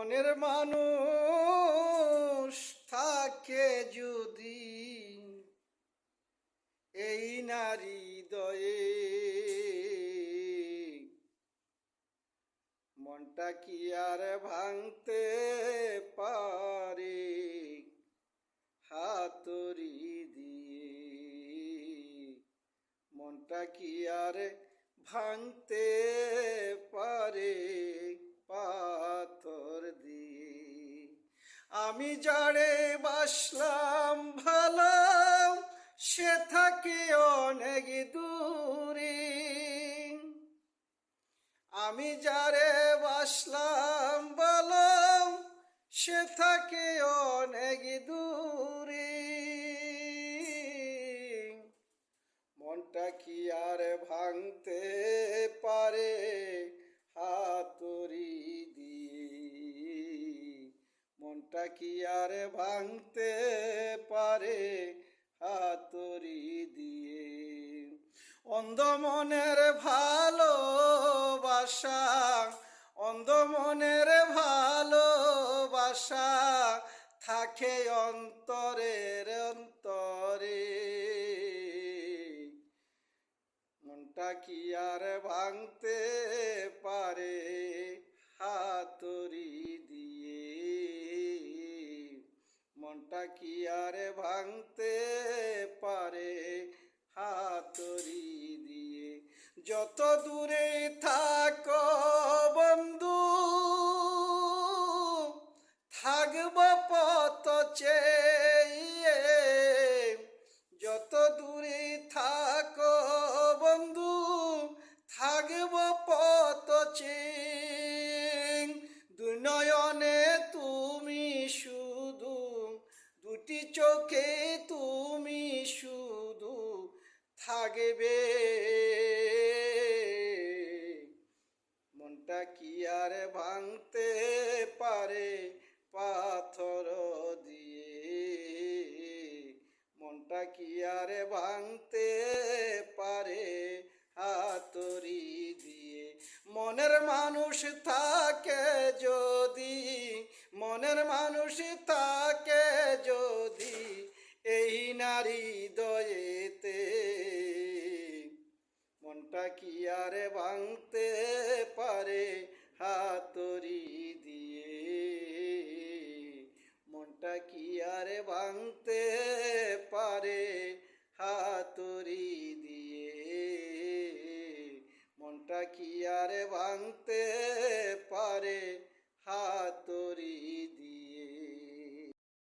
মনের মানুষ থাকে যদি এই নারী হৃদয়ে, মনটা কি আর ভাঙতে পারে হাতুড়ি দিয়ে? মনটা কি আর ভাঙতে পারে পাথর দিয়ে? আমি যারে বাসলাম ভালো, সে থাকে অনেক দূরে। আমি যারে বাসলাম ভালো, সে থাকে অনেক দূরে। মনটা কি আর ভাঙতে পারে হাতুড়ি দিয়ে? মনটা কি আর ভাঙতে পারে হাতুড়ি দিয়ে? অন্ধ মনের ভালোবাসা, অন্ধ মনের ভালোবাসা থাকে অন্তরের অন্তরে। মনটা কি আর ভাঙতে পারে হাতুড়ি দিয়ে? মনটা কি আর ভাঙতে পারে হাতুড়ি দিয়ে? যত দূরে থাকো বন্ধু, থাকব পথ চেয়ে। যত দূরে থাকো বন্ধু, থাকব পথ চেয়ে। দুই নয়নে তুমি শুধু, দুটি চোখে তুমি শুধু থাকবে। মনটা কি আর ভাঙতে পারে পাথর দিয়ে? মনটা কি আর ভাঙতে পারে হাতুড়ি দিয়ে? মনের মানুষ থাকে যদি, মনের মানুষ থাকে যদি এই নারী হৃদয়েতে, মনটা কি আর ভাঙতে পারে হাতুড়ি দিয়ে? মনটা কি আর ভাঙতে পারে হাতুড়ি দিয়ে? মনটা কি আর ভাঙতে পারে হাতুড়ি